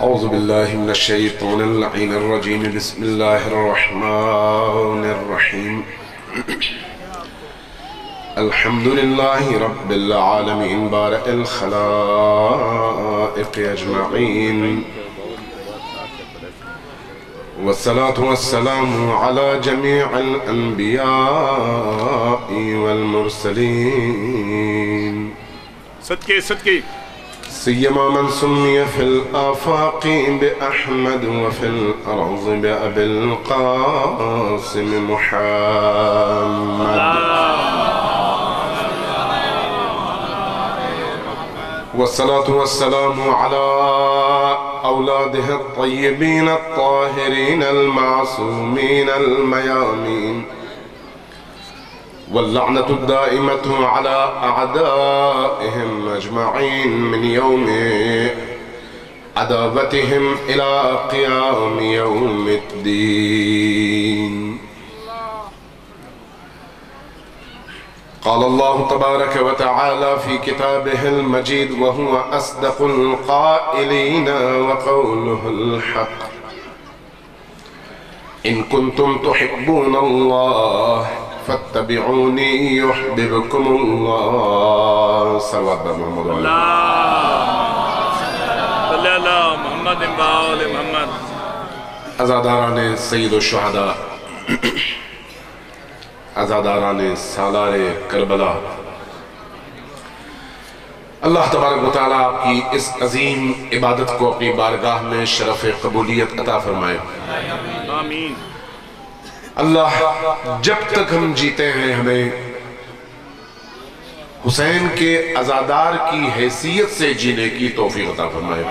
أعوذ بالله من الشيطان اللعين الرجيم. بسم الله الرحمن الرحيم. الحمد لله رب العالمين بارئ الخلائق أجمعين، والصلاة والسلام على جميع الأنبياء والمرسلين، صدقے سيما من سمي في الآفاق بأحمد وفي الأرض بأبي القاسم محمد، والصلاة والسلام على أولاده الطيبين الطاهرين المعصومين الميامين، واللعنة الدائمة على أعدائهم أجمعين من يوم عداوتهم إلى قيام يوم الدين. قال الله تبارك وتعالى في كتابه المجيد وهو أصدق القائلين وقوله الحق: إن كنتم تحبون الله فاتبعوني يحببكم الله. صلوات محمد صلی اللہ محمد وآل محمد. عزاداران سید الشہداء، عزاداران سالار کربلا، اللہ تبارک و تعالیٰ آپ کی اس عظیم عبادت کو اپنی بارگاہ میں شرف قبولیت عطا فرمائے. آمین. اللہ جب تک ہم جیتے ہیں ہمیں حسین کے عزادار کی حیثیت سے جینے کی توفیق عطا فرمائے.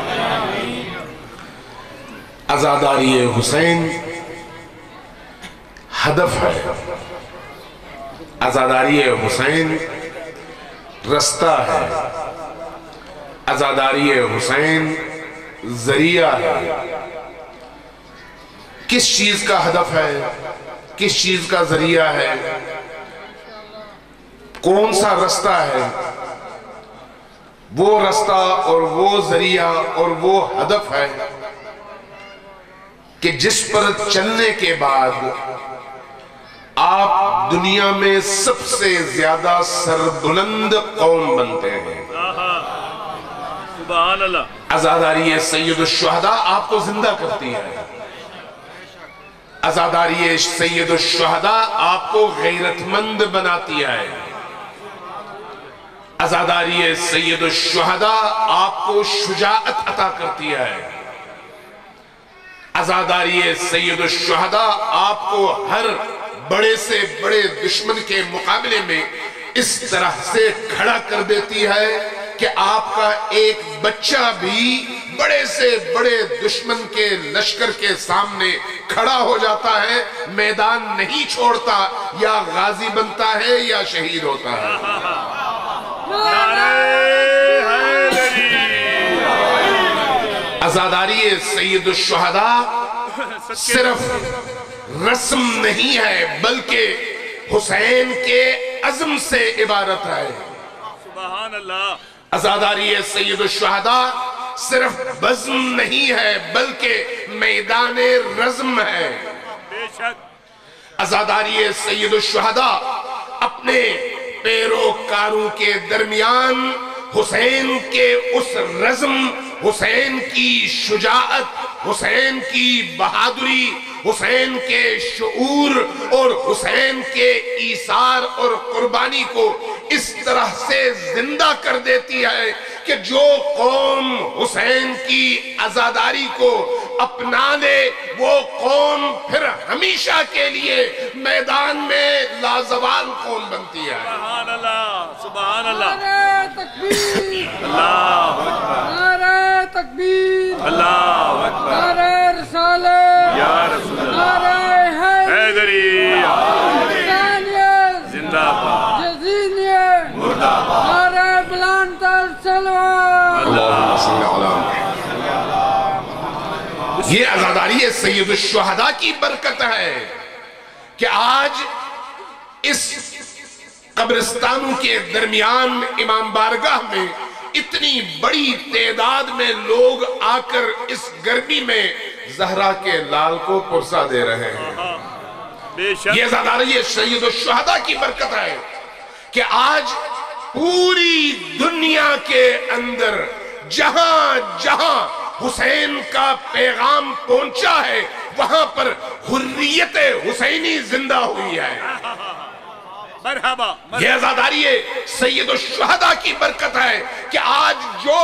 عزاداری حسین ہدف ہے، عزاداری حسین رستہ ہے، عزاداری حسین ذریعہ ہے. کس چیز کا ہدف ہے، کس چیز کا ذریعہ ہے، کون سا رستہ ہے؟ وہ رستہ اور وہ ذریعہ اور وہ ہدف ہے کہ جس پر چلنے کے بعد آپ دنیا میں سب سے زیادہ سربلند قوم بنتے ہیں. سبحان اللہ. عزاداری سید الشہداء آپ کو زندہ کرتی ہے. عزاداری سید الشہداء آپ کو غیرت مند بناتی ہے. عزاداری سید الشہداء آپ کو شجاعت عطا کرتی ہے. عزاداری سید الشہداء آپ کو ہر بڑے سے بڑے دشمن کے مقابلے میں اس طرح سے کھڑا کر دیتی ہے کہ آپ کا ایک بچہ بھی بڑے سے بڑے دشمن کے لشکر کے سامنے کھڑا ہو جاتا ہے، میدان نہیں چھوڑتا، یا غازی بنتا ہے یا شہید ہوتا ہے. عزاداری سید الشہداء صرف رسم نہیں ہے بلکہ حسین کے عزم سے عبارت ہے. سبحان اللہ. عزاداری سید الشہداء صرف بزم نہیں ہے بلکہ میدان رزم ہے. بے شک. عزاداری سید الشہداء اپنے پیروکاروں کے درمیان حسین کے اس رزم، حسین کی شجاعت، حسین کی بہادری، حسین کے شعور اور حسین کے ایثار اور قربانی کو اس طرح سے زندہ کر دیتی ہے کہ جو قوم حسین کی عزاداری کو اپنا لے وہ قوم پھر ہمیشہ کے لیے میدان میں لازوال قوم بنتی ہے. سبحان اللہ. سبحان اللہ. نعرہ تکبیر، اللہ اکبر. نعرہ تکبیر، اللہ اکبر. نعرہ رسالت، یا رسول اللہ. نعرہ حیدری حسینیت، زندہ باد. جزینیت، مردہ باد. نعرہ بلند الصلوات. اللہم صلی علی محمد. یہ عزاداری سید الشہداء کی برکت ہے کہ آج اس قبرستانوں کے درمیان امام بارگاہ میں اتنی بڑی تعداد میں لوگ آ کر اس گرمی میں زہرا کے لال کو پرسا دے رہے ہیں. بے شک یہ زاداری سید الشہداء کی برکت ہے کہ آج پوری دنیا کے اندر جہاں جہاں حسین کا پیغام پہنچا ہے وہاں پر حریت حسینی زندہ ہوئی ہے. مرحبا یہ عزاداری سید الشہداء کی برکت ہے کہ آج جو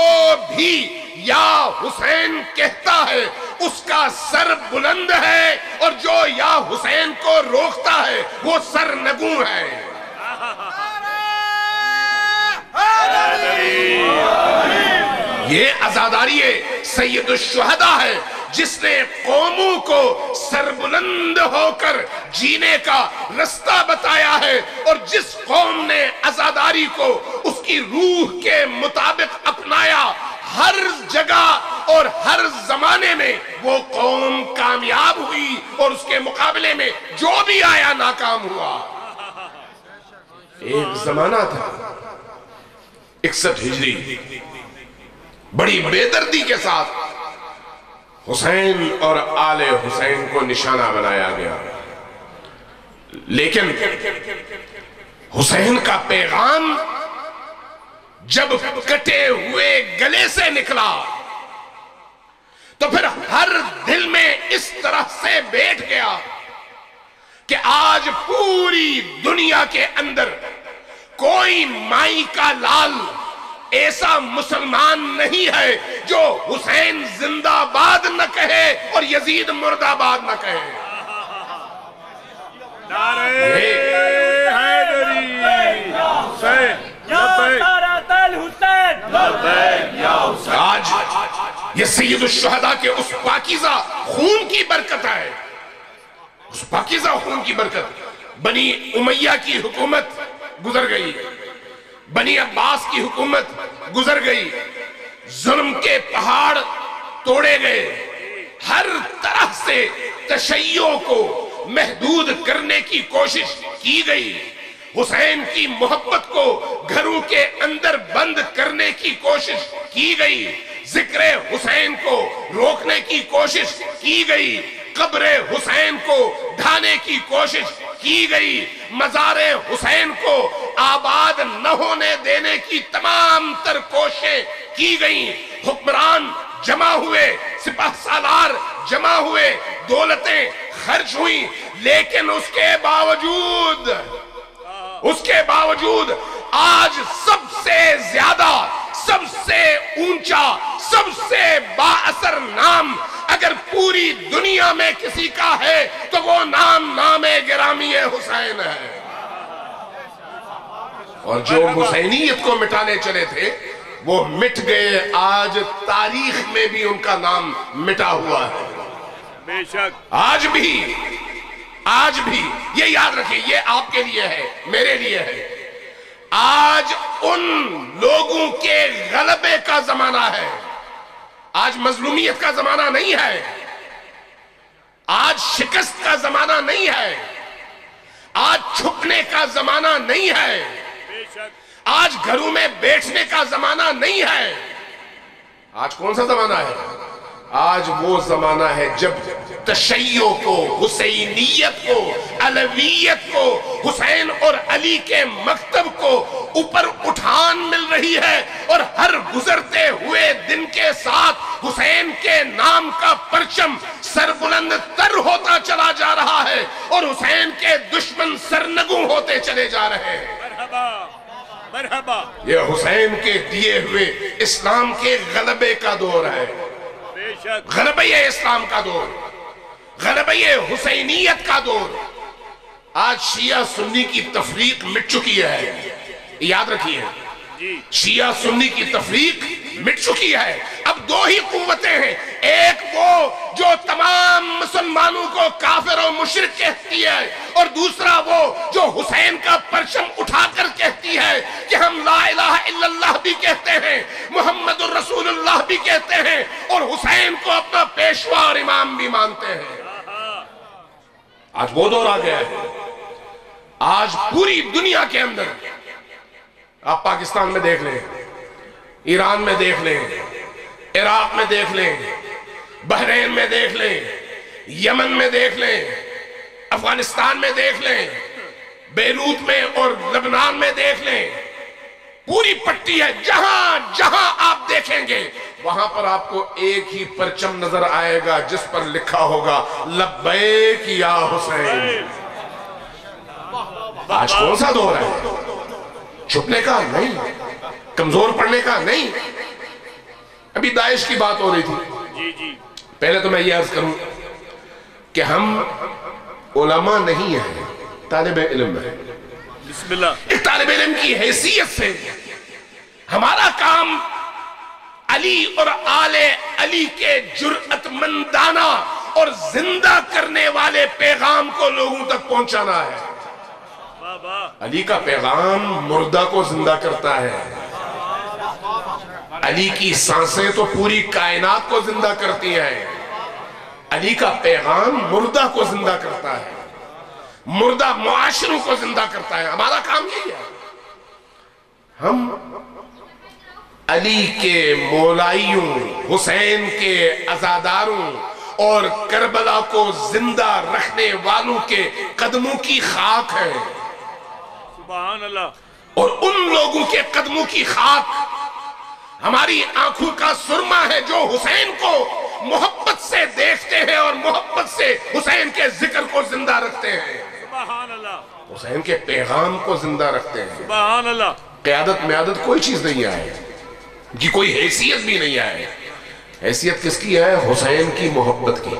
بھی یا حسین کہتا ہے اس کا سر بلند ہے، اور جو یا حسین کو روکتا ہے وہ سر نگوں ہے. یہ عزاداری سید الشہداء ہے جس نے قوموں کو سربلند ہو کر جینے کا رستہ بتایا ہے، اور جس قوم نے عزاداری کو اس کی روح کے مطابق اپنایا ہر جگہ اور ہر زمانے میں وہ قوم کامیاب ہوئی، اور اس کے مقابلے میں جو بھی آیا ناکام ہوا. ایک زمانہ تھا 61 ہجری، بڑی بے دردی کے ساتھ حسین اور آل حسین کو نشانہ بنایا گیا، لیکن حسین کا پیغام جب کٹے ہوئے گلے سے نکلا تو پھر ہر دل میں اس طرح سے بیٹھ گیا کہ آج پوری دنیا کے اندر کوئی مائی کا لال ایسا مسلمان نہیں ہے جو حسین زندہ باد نہ کہے اور یزید مرد آباد نہ کہے. نعرہ حیدری حسین آج یہ سید الشہداء کے اس پاکیزہ خون کی برکت ہے، اس پاکیزہ خون کی برکت. بنی امیہ کی حکومت گزر گئی، بنی عباس کی حکومت گزر گئی، ظلم کے پہاڑ توڑے گئے، ہر طرح سے تشیع کو محدود کرنے کی کوشش کی گئی، حسین کی محبت کو گھروں کے اندر بند کرنے کی کوشش کی گئی، ذکر حسین کو روکنے کی کوشش کی گئی، قبر حسین کو ڈھانے کی کوشش کی گئی، مزار حسین کو آباد نہ ہونے دینے کی تمام تر کوششیں کی گئیں، حکمران جمع ہوئے، سپہ سالار جمع ہوئے، دولتیں خرچ ہوئیں، لیکن اس کے باوجود آج سب سے زیادہ، سب سے اونچا، سب سے با اثر نام اگر پوری دنیا میں کسی کا ہے تو وہ نام گرامی حسین ہے. اور جو حسینیت کو مٹانے چلے تھے وہ مٹ گئے، آج تاریخ میں بھی ان کا نام مٹا ہوا ہے. بے شک آج بھی یہ یاد رکھیں، یہ آپ کے لیے ہے، میرے لیے ہے. آج ان لوگوں کے غلبے کا زمانہ ہے، آج مظلومیت کا زمانہ نہیں ہے، آج شکست کا زمانہ نہیں ہے، آج چھپنے کا زمانہ نہیں ہے، آج گھروں میں بیٹھنے کا زمانہ نہیں ہے. آج کون سا زمانہ ہے؟ آج وہ زمانہ ہے جب تشیع کو، حسینیت کو، علویت کو، حسین اور علی کے مکتب کو اوپر اٹھان مل رہی ہے، اور ہر گزرتے ہوئے دن کے ساتھ حسین کے نام کا پرچم سربلند تر ہوتا چلا جا رہا ہے، اور حسین کے دشمن سرنگوں ہوتے چلے جا رہے ہیں. مرحبا. یہ حسین کے دیے ہوئے اسلام کے غلبے کا دور ہے، غلبہ اسلام کا دور، غلبہ حسینیت کا دور. آج شیعہ سنی کی تفریق مٹ چکی ہے، یاد رکھیے، شیعہ سنی کی تفریق مٹ چکی ہے. اب دو ہی قوتیں ہیں، ایک وہ جو تمام مسلمانوں کو کافر و مشرک کہتی ہے، اور دوسرا وہ جو حسین کا پرچم اٹھا کر کہتی ہے کہ ہم لا الہ الا اللہ بھی کہتے ہیں، محمد الرسول اللہ بھی کہتے ہیں، اور حسین کو اپنا پیشوا اور امام بھی مانتے ہیں. آج وہ دور آ گیا ہے. آج پوری دنیا کے اندر، آپ پاکستان میں دیکھ لیں، ایران میں دیکھ لیں، عراق میں دیکھ لیں، بحرین میں دیکھ لیں، یمن میں دیکھ لیں، افغانستان میں دیکھ لیں، بیروت میں اور لبنان میں دیکھ لیں، پوری پٹی ہے، جہاں جہاں آپ دیکھیں گے وہاں پر آپ کو ایک ہی پرچم نظر آئے گا جس پر لکھا ہوگا لبیک یا حسین۔ آج کون سا دور ہے؟ چھپنے کا نہیں، کمزور پڑنے کا نہیں۔ ابھی داعش کی بات ہو رہی تھی، پہلے تو میں یہ عرض کروں کہ ہم علماء نہیں ہیں، طالب علم ہیں۔ بسم اللہ۔ ایک طالب علم کی حیثیت سے ہمارا کام علی اور آل علی کے جرأت مندانہ اور زندہ کرنے والے پیغام کو لوگوں تک پہنچانا ہے۔ علی کا پیغام مردہ کو زندہ کرتا ہے، علی کی سانسیں تو پوری کائنات کو زندہ کرتی ہیں، علی کا پیغام مردہ کو زندہ کرتا ہے، مردہ معاشروں کو زندہ کرتا ہے۔ ہمارا کام یہی ہے، ہم علی کے مولائیوں، حسین کے عزاداروں اور کربلا کو زندہ رکھنے والوں کے قدموں کی خاک ہے، سبحان اللہ۔ اور ان لوگوں کے قدموں کی خاک ہماری آنکھوں کا سرما ہے جو حسین کو محبت سے دیکھتے ہیں اور محبت سے حسین کے ذکر کو زندہ رکھتے ہیں، سبحان اللہ، حسین کے پیغام کو زندہ رکھتے ہیں۔ سبحان اللہ۔ قیادت میادت کوئی چیز نہیں آئے، کی کوئی حیثیت بھی نہیں آئے۔ حیثیت کس کی ہے؟ حسین کی محبت کی،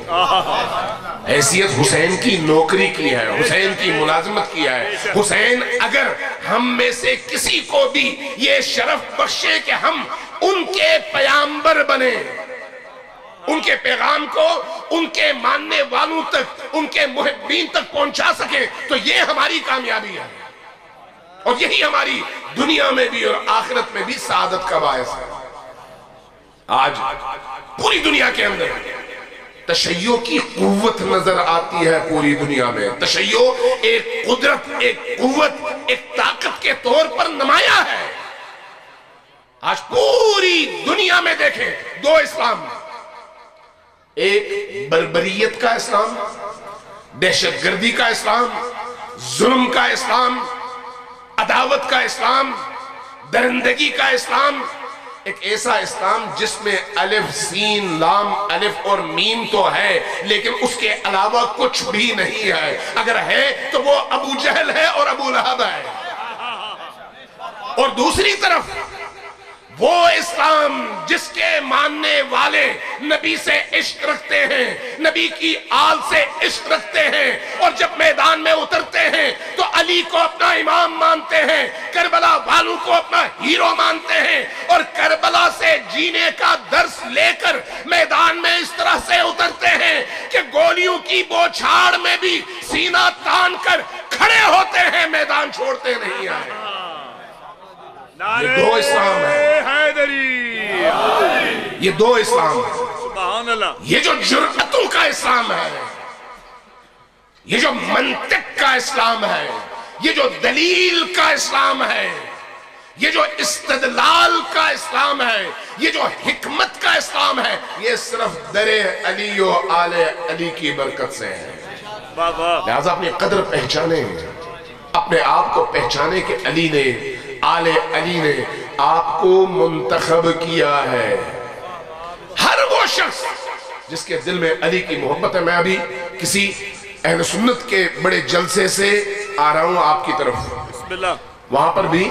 حیثیت حسین کی نوکری کی ہے، حسین کی ملازمت کی ہے۔ حسین اگر ہم میں سے کسی کو بھی یہ شرف بخشے کہ ہم ان کے پیامبر بنے، ان کے پیغام کو ان کے ماننے والوں تک، ان کے محبین تک پہنچا سکیں، تو یہ ہماری کامیابی ہے، اور یہی ہماری دنیا میں بھی اور آخرت میں بھی سعادت کا باعث ہے۔ آج پوری دنیا کے اندر تشیع کی قوت نظر آتی ہے، پوری دنیا میں تشیع ایک قدرت، ایک قوت، ایک طاقت کے طور پر نمایاں ہے۔ آج پوری دنیا میں دیکھیں دو اسلام، ایک بربریت کا اسلام، دہشت گردی کا اسلام، ظلم کا اسلام، عداوت کا اسلام، درندگی کا اسلام، ایک ایسا اسلام جس میں الف سین لام الف اور میم تو ہے لیکن اس کے علاوہ کچھ بھی نہیں ہے، اگر ہے تو وہ ابو جہل ہے اور ابو لہب ہے۔ اور دوسری طرف وہ اسلام جس کے ماننے والے نبی سے عشق رکھتے ہیں، نبی کی آل سے عشق رکھتے ہیں، اور جب میدان میں اترتے ہیں تو علی کو اپنا امام مانتے ہیں، کربلا والوں کو اپنا ہیرو مانتے ہیں، اور کربلا سے جینے کا درس لے کر میدان میں اس طرح سے اترتے ہیں کہ گولیوں کی بوچھاڑ میں بھی سینہ تان کر کھڑے ہوتے ہیں، میدان چھوڑتے نہیں ہیں۔ یہ دو اسلام ہے، یہ دو اسلام ہے۔ سبحان اللہ۔ یہ جو جرأتوں کا اسلام ہے، یہ جو منطق کا اسلام ہے، یہ جو دلیل کا اسلام ہے، یہ جو استدلال کا اسلام ہے، یہ جو حکمت کا اسلام ہے، یہ صرف در علی و آل علی کی برکت سے ہے۔ لہذا اپنی قدر پہچانے، اپنے آپ کو پہچانے کہ علی نے، آل علی نے آپ کو منتخب کیا ہے۔ ہر وہ شخص جس کے دل میں علی کی محبت ہے، میں ابھی کسی اہل سنت کے بڑے جلسے سے آ رہا ہوں آپ کی طرف، بسم اللہ، وہاں پر بھی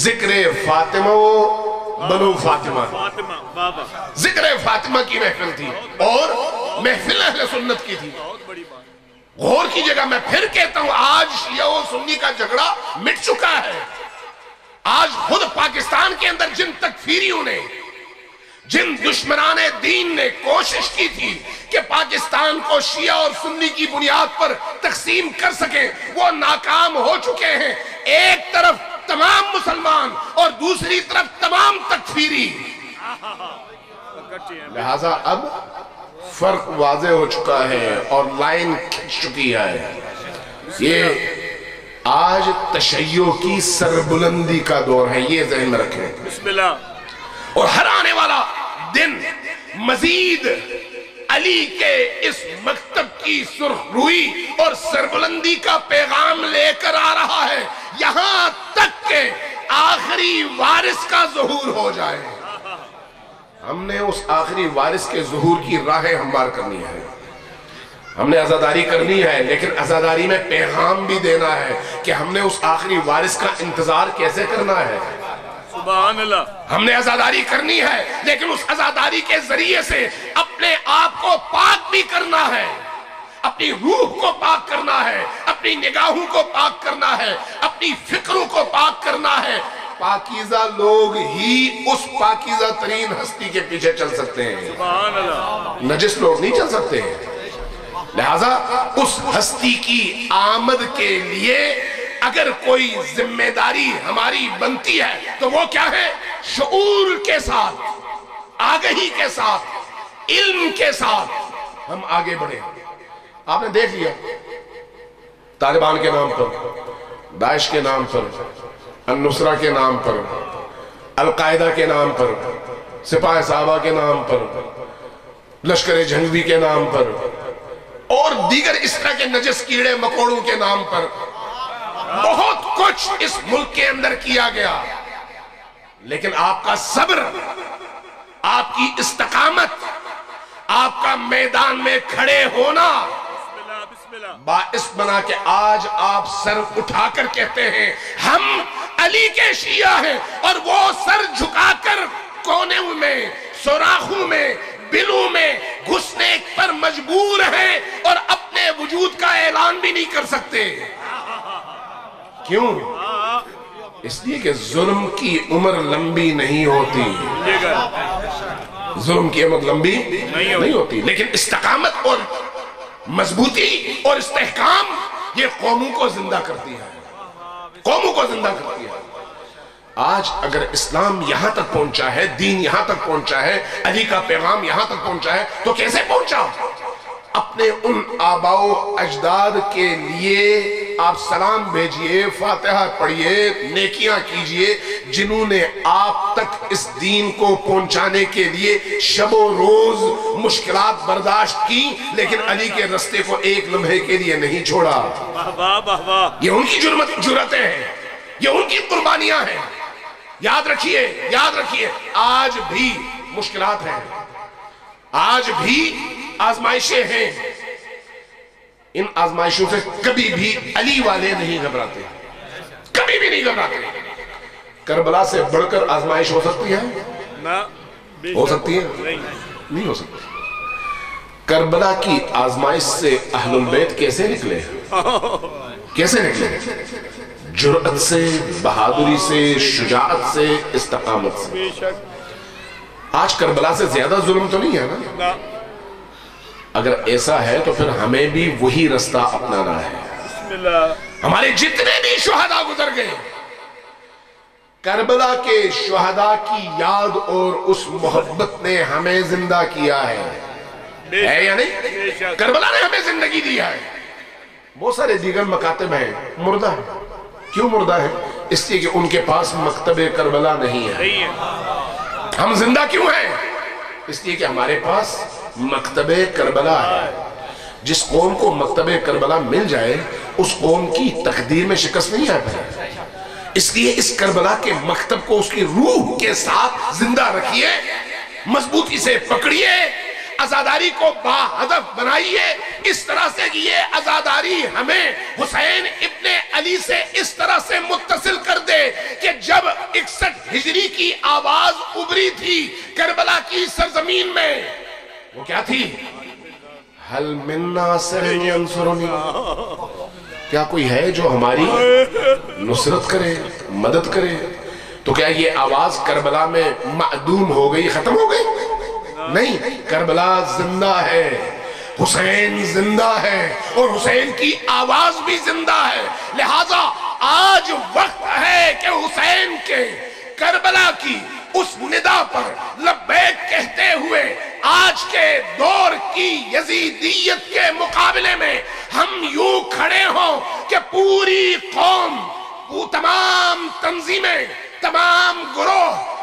ذکر فاطمہ و بنو فاطمہ، فاطمہ بابا، ذکر فاطمہ کی محفل تھی اور محفل اہل سنت کی تھی۔ بہت بڑی بات۔ غور کیجئے گا، میں پھر کہتا ہوں آج شیعہ و سنی کا جھگڑا مٹ چکا ہے۔ آج خود پاکستان کے اندر جن تکفیریوں نے، جن دشمنان دین نے کوشش کی تھی کہ پاکستان کو شیعہ اور سنی کی بنیاد پر تقسیم کر سکیں، وہ ناکام ہو چکے ہیں۔ ایک طرف تمام مسلمان اور دوسری طرف تمام تکفیری، لہذا اب فرق واضح ہو چکا ہے اور لائن کھنچ چکی ہے۔ یہ آج تشیع کی سربلندی کا دور ہے، یہ ذہن میں رکھیں۔ بسم اللہ۔ اور ہر آنے والا دن مزید علی کے اس مکتب کی سرخ روئی اور سربلندی کا پیغام لے کر آ رہا ہے، یہاں تک کہ آخری وارث کا ظہور ہو جائے۔ ہم نے اس آخری وارث کے ظہور کی راہیں ہموار کرنی ہے، ہم نے عزاداری کرنی ہے، لیکن عزاداری میں پیغام بھی دینا ہے کہ ہم نے اس آخری وارث کا انتظار کیسے کرنا ہے۔ سبحان اللہ۔ ہم نے عزاداری کرنی ہے، لیکن اس عزاداری کے ذریعے سے اپنے آپ کو پاک بھی کرنا ہے، اپنی روح کو پاک کرنا ہے، اپنی نگاہوں کو پاک کرنا ہے، اپنی فکروں کو پاک کرنا ہے۔ پاکیزہ لوگ ہی اس پاکیزہ ترین ہستی کے پیچھے چل سکتے ہیں، سبحان اللہ۔ نجس لوگ نہیں چل سکتے ہیں۔ لہذا اس ہستی کی آمد کے لیے اگر کوئی ذمہ داری ہماری بنتی ہے تو وہ کیا ہے؟ شعور کے ساتھ، آگہی کے ساتھ، علم کے ساتھ ہم آگے بڑھیں۔ آپ نے دیکھ لیا طالبان کے نام پر، داعش کے نام پر، النصرہ کے نام پر، القاعدہ کے نام پر، سپاہ صحابہ کے نام پر، لشکر جھنگوی کے نام پر، اور دیگر اس طرح کے نجس کیڑے مکوڑوں کے نام پر بہت کچھ اس ملک کے اندر کیا گیا، لیکن آپ کا صبر، آپ کی استقامت، آپ کا میدان میں کھڑے ہونا باعث بنا کہ آج آپ سر اٹھا کر کہتے ہیں ہم علی کے شیعہ ہیں، اور وہ سر جھکا کر کونے میں، سوراخوں میں، بلوں میں گھسنے پر مجبور ہیں اور اپنے وجود کا اعلان بھی نہیں کر سکتے۔ کیوں؟ اس لیے کہ ظلم کی عمر لمبی نہیں ہوتی، ظلم کی عمر لمبی نہیں ہوتی، لیکن استقامت اور مضبوطی اور استحکام یہ قوموں کو زندہ کرتی ہے، قوموں کو زندہ کرتی ہے۔ آج اگر اسلام یہاں تک پہنچا ہے، دین یہاں تک پہنچا ہے، علی کا پیغام یہاں تک پہنچا ہے، تو کیسے پہنچا؟ اپنے ان آباء و اجداد کے لیے آپ سلام بھیجئے، فاتحہ پڑھئے، نیکیاں کیجئے، جنہوں نے آپ تک اس دین کو پہنچانے کے لیے شب و روز مشکلات برداشت کی، لیکن علی کے رستے کو ایک لمحے کے لیے نہیں چھوڑا۔ یہ ان کی جرأتیں ہیں، یہ ان کی قربانیاں ہیں۔ یاد رکھیے آج بھی مشکلات ہیں، آج بھی آزمائشیں ہیں، ان آزمائشوں سے کبھی بھی علی والے نہیں گھبراتے، کبھی بھی نہیں گھبراتے۔ کربلا سے بڑھ کر آزمائش ہو سکتی ہے؟ ہو سکتی ہے؟ نہیں ہو سکتی۔ کربلا کی آزمائش سے اہل البیت کیسے نکلے؟ کیسے نکلے؟ جرأت سے، بہادری سے، شجاعت سے، استقامت سے۔ آج کربلا سے زیادہ ظلم تو نہیں ہے نا؟ اگر ایسا ہے تو پھر ہمیں بھی وہی رستہ اپنانا ہے۔ ہمارے جتنے بھی شہداء گزر گئے، کربلا کے شہداء کی یاد اور اس محبت نے ہمیں زندہ کیا ہے یا نہیں؟ کربلا نے ہمیں زندگی دی ہے۔ بہت سارے دیگر مکاتب ہیں مردہ ہیں۔ کیوں مردہ ہے؟ اس لیے کہ ان کے پاس مکتب کربلا نہیں ہے۔ ہم زندہ کیوں ہیں؟ اس لیے کہ ہمارے پاس مکتب کربلا ہے۔ جس قوم کو مکتب کربلا مل جائے اس قوم کی تقدیر میں شکست نہیں ہے۔ اس لیے اس کربلا کے مکتب کو اس کی روح کے ساتھ زندہ رکھیے، مضبوطی سے پکڑیے، عزاداری کو باہدف بنائیے، اس طرح سے کہ یہ عزاداری ہمیں حسین ابن علی سے اس طرح سے متصل کر دے کہ جب 61 ہجری کی آواز ابری تھی کربلا کی سرزمین میں، وہ کیا تھی؟ حل من ناصر ینصرنی، کیا کوئی ہے جو ہماری نصرت کرے، مدد کرے؟ تو کیا یہ آواز کربلا میں معدوم ہو گئی، ختم ہو گئی؟ نہیں، کربلا زندہ ہے، حسین زندہ ہے، اور حسین کی آواز بھی زندہ ہے۔ لہٰذا آج وقت ہے کہ حسین کے کربلا کی اس ندا پر لبیک کہتے ہوئے آج کے دور کی یزیدیت کے مقابلے میں ہم یوں کھڑے ہوں کہ پوری قوم، تمام تنظیمیں، تمام گروہ،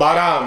12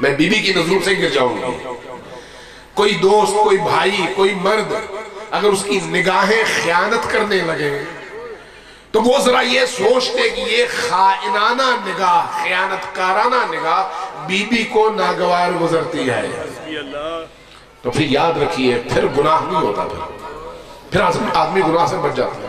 میں بی بی کی نظروں سے گر جاؤں گی. کوئی دوست، کوئی بھائی، کوئی مرد اگر اس کی نگاہیں خیانت کرنے لگے تو وہ ذرا یہ سوچتے کہ یہ خائنانہ نگاہ، خیانت کارانہ نگاہ بی بی کو ناگوار گزرتی ہے. تو پھر یاد رکھیے، پھر گناہ نہیں ہوتا، پھر آدمی گناہ سے بچ جاتا ہے.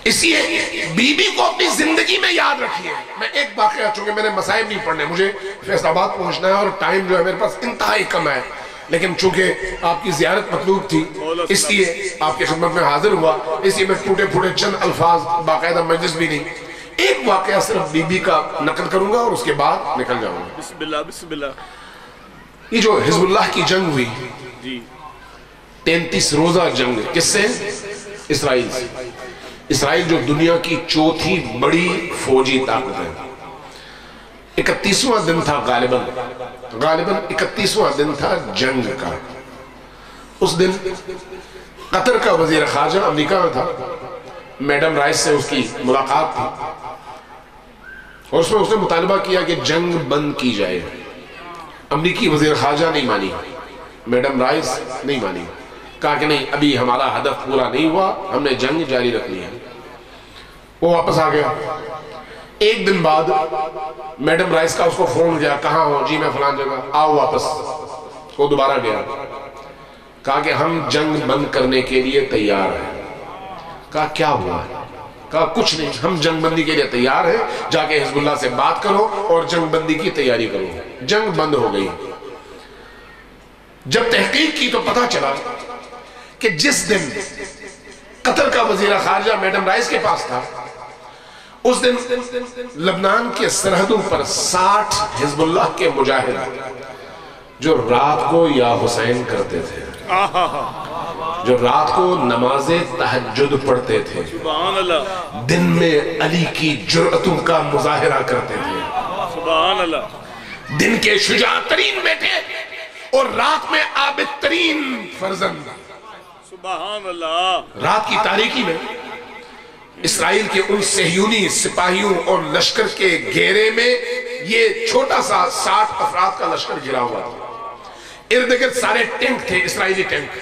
اس لیے بی بی کو اپنی زندگی میں یاد رکھیے. میں ایک واقعہ، چونکہ میں نے مسائل نہیں پڑھنے، مجھے فیصل آباد پہنچنا ہے اور ٹائم جو ہے میرے پاس انتہائی کم ہے، لیکن چونکہ آپ کی زیارت مطلوب تھی اس لیے آپ کی خدمت میں حاضر ہوا. اس لیے میں ٹوٹے پھوٹے چند الفاظ، باقاعدہ مجلس بھی نہیں، ایک واقعہ صرف بی بی کا نقل کروں گا اور اس کے بعد نکل جاؤں گا. بسم اللہ بسم اللہ. یہ جو حزب اللہ کی جنگ ہوئی، جی 33 روزہ جنگ، کس سے؟ اسرائیل سے. اسرائیل جو دنیا کی چوتھی بڑی فوجی طاقت ہے. 31واں دن تھا غالباً 31واں دن تھا جنگ کا. اس دن قطر کا وزیر خارجہ امریکہ میں تھا، میڈم رائس سے اس کی ملاقات تھی اور اس میں اس نے مطالبہ کیا کہ جنگ بند کی جائے. امریکی وزیر خارجہ نہیں مانی، میڈم رائس نہیں مانی، کہا کہ نہیں، ابھی ہمارا ہدف پورا نہیں ہوا، ہم نے جنگ جاری رکھنی ہے. وہ واپس آ گیا. ایک دن بعد میڈم رائس کا اس کو فون گیا، کہاں ہو؟ جی میں فلان جگہ، آؤ واپس. وہ دوبارہ گیا، کہا کہ ہم جنگ بند کرنے کے لیے تیار ہیں. کہا کیا ہوا؟ کہا کچھ نہیں، ہم جنگ بندی کے لیے تیار ہیں، جا کے حزب اللہ سے بات کرو اور جنگ بندی کی تیاری کرو. جنگ بند ہو گئی. جب تحقیق کی تو پتا چلا کہ جس دن قطر کا وزیر خارجہ میڈم رائس کے پاس تھا، اس دن لبنان کے سرحدوں پر 60 حزب اللہ کے مجاہد جو رات کو یا حسین کرتے تھے، جو رات کو نماز تہجد پڑھتے تھے، سبحان اللہ، دن میں علی کی جرأتوں کا مظاہرہ کرتے تھے، سبحان اللہ، دن کے شجاع ترین بیٹے اور رات میں عابد ترین فرزند. سبحان اللہ. رات کی تاریکی میں اسرائیل کے ان صہیونی سپاہیوں اور لشکر کے گھیرے میں یہ چھوٹا سا 60 افراد کا لشکر گرا ہوا تھا. ارد گرد سارے ٹینک تھے، اسرائیلی ٹینک.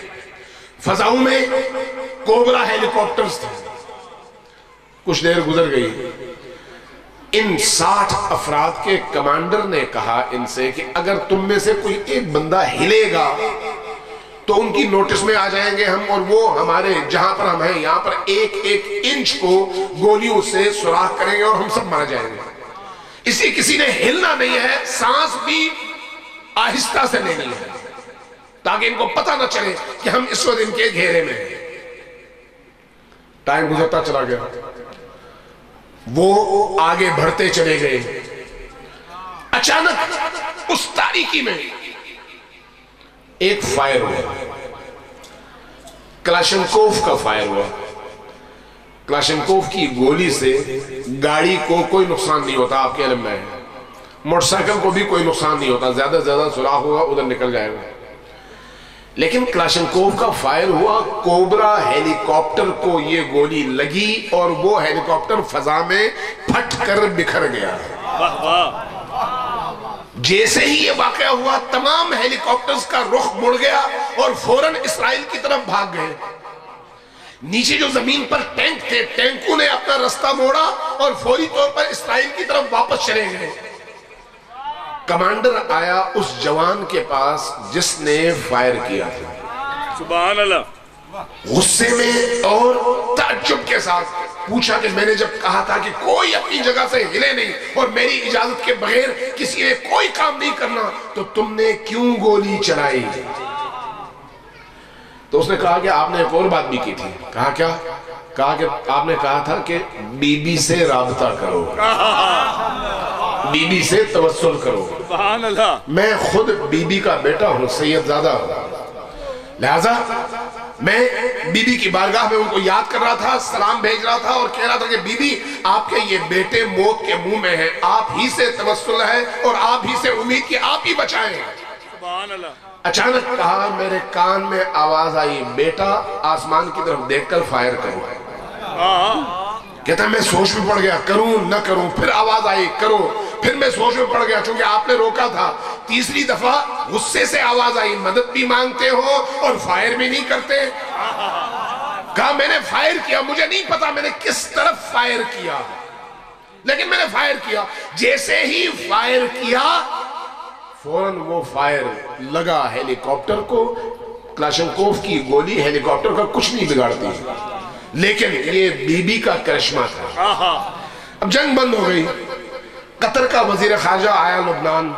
فضاؤں میں کوبرا ہیلی کاپٹرز تھے. کچھ دیر گزر گئی، ان 60 افراد کے کمانڈر نے کہا ان سے کہ اگر تم میں سے کوئی ایک بندہ ہلے گا تو ان کی نوٹس میں آ جائیں گے ہم، اور وہ ہمارے جہاں پر ہم ہیں یہاں پر ایک ایک انچ کو گولیوں سے سوراخ کریں گے اور ہم سب مر جائیں گے. اسی کسی نے ہلنا نہیں ہے، سانس بھی آہستہ سے لینی ہے تاکہ ان کو پتہ نہ چلے کہ ہم اس وقت ان کے گھیرے میں ہیں. ٹائم گزرتا چلا گیا، وہ آگے بڑھتے چلے گئے. اچانک اس تاریکی میں ایک فائر ہوا، کلاشنکوف کا فائر ہوا. کلاشنکوف کی گولی سے گاڑی کو کوئی نقصان نہیں ہوتا، آپ کے علم میں ہے. موٹر سائیکل کو بھی کوئی نقصان نہیں ہوتا، زیادہ زیادہ سوراخ ہوگا ادھر نکل جائے گا. لیکن کلاشنکوف کا فائر ہوا، کوبرا ہیلی کاپٹر کو یہ گولی لگی اور وہ ہیلی کاپٹر فضا میں پھٹ کر بکھر گیا. واہ واہ. جیسے ہی یہ واقعہ ہوا تمام ہیلی کاپٹرز کا رخ مڑ گیا اور فوراً اسرائیل کی طرف بھاگ گئے. نیچے جو زمین پر ٹینک تھے، ٹینکوں نے اپنا رستہ موڑا اور فوری طور پر اسرائیل کی طرف واپس چلے گئے. کمانڈر آیا اس جوان کے پاس جس نے فائر کیا تھا، سبحان اللہ، غصے میں اور تعجب کے ساتھ پوچھا کہ میں نے جب کہا تھا کہ کوئی اپنی جگہ سے ہلے نہیں اور میری اجازت کے بغیر کسی نے کوئی کام نہیں کرنا تو تم نے کیوں گولی چلائی؟ تو اس نے کہا کہ آپ نے ایک اور بات بھی کی تھی. کہا کیا؟ کہا کہ آپ نے کہا تھا کہ بی بی سے رابطہ کرو، بی بی سے توسل کرو. سبحان اللہ. میں خود بی بی کا بیٹا ہوں، سید زادہ ہوں، لہذا میں بی بی کی بارگاہ میں ان کو یاد کر رہا تھا، سلام بھیج رہا تھا اور کہہ رہا تھا کہ بی بی آپ کے یہ بیٹے موت کے منہ میں ہیں، آپ ہی سے توسل ہے اور آپ ہی سے امید کہ آپ ہی بچائیں. سبحان اللہ. اچانک کہا میرے کان میں آواز آئی، بیٹا آسمان کی طرف دیکھ کر فائر کرو. کہتا ہے میں سوچ میں پڑ گیا، کروں نہ کروں. پھر آواز آئی کرو. پھر میں سوچ میں پڑ گیا، چونکہ آپ نے روکا تھا، تیسری دفعہ غصے سے آواز آئی، مدد بھی مانگتے ہو اور فائر بھی نہیں کرتے۔ کہا میں نے فائر کیا، مجھے نہیں پتا میں نے کس طرف فائر کیا، لیکن میں نے فائر کیا۔ جیسے ہی فائر کیا فوراً وہ فائر لگا ہیلی کاپٹر کو، کلاشنکوف کی گولی ہیلی کاپٹر کا کچھ نہیں بگاڑتی، لیکن یہ بی بی کا کرشمہ تھا۔ اب جنگ بند ہو گئی، قطر کا وزیر خارجہ آیا لبنان،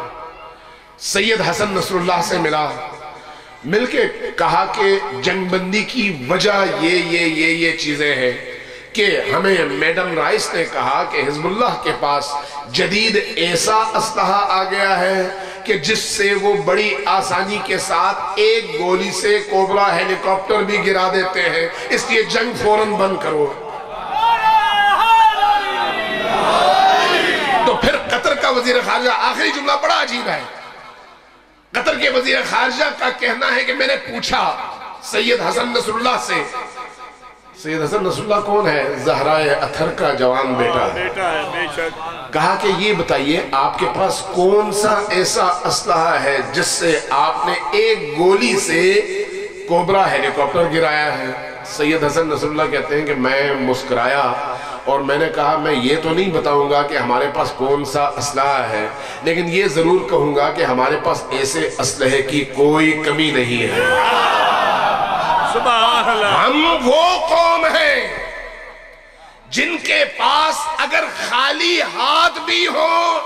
سید حسن نصر اللہ سے ملا، مل کے کہا کہ جنگ بندی کی وجہ یہ چیزیں ہیں کہ ہمیں میڈم رائس نے کہا کہ حزب اللہ کے پاس جدید ایسا اسلحہ آ گیا ہے کہ جس سے وہ بڑی آسانی کے ساتھ ایک گولی سے کوبرا ہیلی کاپٹر بھی گرا دیتے ہیں، اس لیے جنگ فوراً بند کرو۔ تو پھر قطر کا وزیر خارجہ، آخری جملہ بڑا عجیب ہے، قطر کے وزیر خارجہ کا کہنا ہے کہ میں نے پوچھا سید حسن نصر اللہ سے، سید حسن نصر اللہ کون ہے؟ زہرائے اطہر کا جوان بیٹا ہے۔ کہا کہ یہ بتائیے آپ کے پاس کون سا ایسا اسلحہ ہے جس سے آپ نے ایک گولی سے کوبرا ہیلی کاپٹر گرایا ہے؟ سید حسن نصر اللہ کہتے ہیں کہ میں مسکرایا اور میں نے کہا میں یہ تو نہیں بتاؤں گا کہ ہمارے پاس کون سا اسلحہ ہے، لیکن یہ ضرور کہوں گا کہ ہمارے پاس ایسے اسلحے کی کوئی کمی نہیں ہے۔ سبحان اللہ۔ ہم وہ قوم ہیں جن کے پاس اگر خالی ہاتھ بھی ہو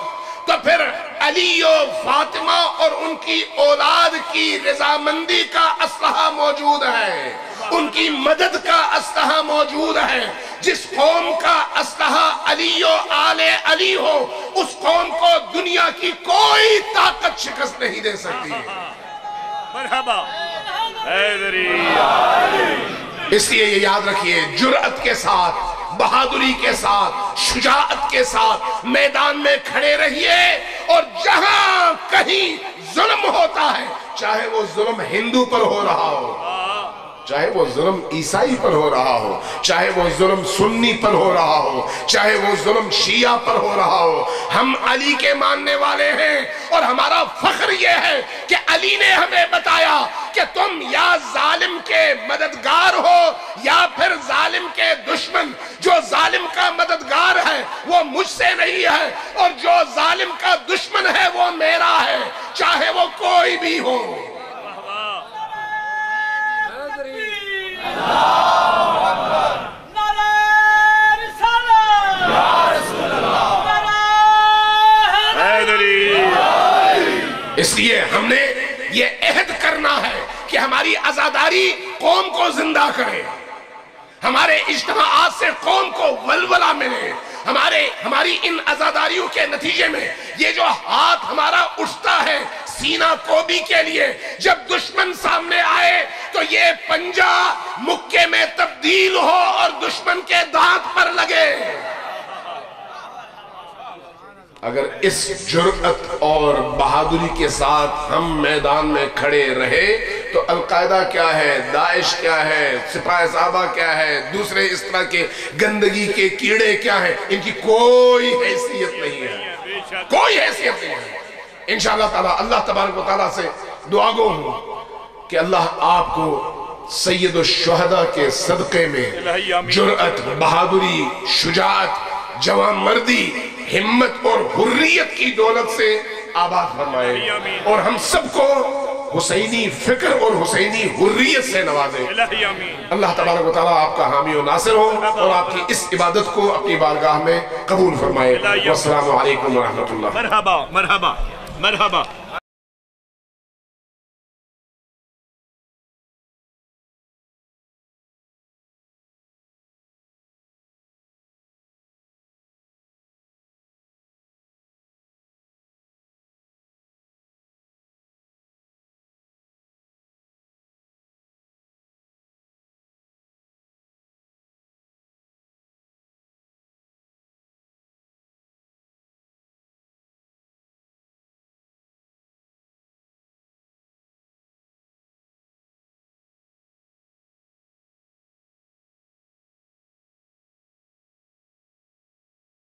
تو پھر علی و فاطمہ اور ان کی اولاد کی رضامندی کا اسلحہ موجود ہے، ان کی مدد کا اسلحہ موجود ہے۔ جس قوم کا اسلحہ علی و آل علی ہو اس قوم کو دنیا کی کوئی طاقت شکست نہیں دے سکتی۔ مرحبا حیدری۔ اس لیے یہ یاد رکھیے، جرأت کے ساتھ، بہادری کے ساتھ، شجاعت کے ساتھ میدان میں کھڑے رہیے، اور جہاں کہیں ظلم ہوتا ہے، چاہے وہ ظلم ہندو پر ہو رہا ہو، چاہے وہ ظلم عیسائی پر ہو رہا ہو، چاہے وہ ظلم سنی پر ہو رہا ہو، چاہے وہ ظلم شیعہ پر ہو رہا ہو، ہم علی کے ماننے والے ہیں، اور ہمارا فخر یہ ہے کہ علی نے ہمیں بتایا کہ تم یا ظالم کے مددگار ہو یا پھر ظالم کے دشمن۔ جو ظالم کا مددگار ہے وہ مجھ سے نہیں ہے، اور جو ظالم کا دشمن ہے وہ میرا ہے، چاہے وہ کوئی بھی ہو۔ اس لیے ہم نے یہ عہد کرنا ہے کہ ہماری عزاداری قوم کو زندہ کرے، ہمارے اجتماعات سے قوم کو ولولہ ملے، ہماری ان عزاداریوں کے نتیجے میں یہ جو ہاتھ ہمارا اٹھتا ہے سینہ کوبی کے لیے، جب دشمن سامنے آئے تو یہ پنجہ مکے میں تبدیل ہو اور دشمن کے دانت پر لگے۔ اگر اس جرأت اور بہادری کے ساتھ ہم میدان میں کھڑے رہے تو القاعدہ کیا ہے، داعش کیا ہے، سپاہ صحابہ کیا ہے، دوسرے اس طرح کے گندگی کے کیڑے کیا ہیں، ان کی کوئی حیثیت نہیں ہے، کوئی حیثیت نہیں ہے۔ انشاءاللہ تعالی اللہ تبارک و تعالیٰ سے دعا گو ہوں کہ اللہ آپ کو سید الشہداء کے صدقے میں جرأت، بہادری، شجاعت، جوان مردی، ہمت اور حریت کی دولت سے آباد فرمائے، اور ہم سب کو حسینی فکر اور حسینی حریت سے نوازے۔ اللہ تبارک و تعالیٰ آپ کا حامی و ناصر ہو اور آپ کی اس عبادت کو اپنی بارگاہ میں قبول فرمائے۔ والسلام علیکم ورحمۃ اللہ۔ مرحبا مرحبا مرحبا۔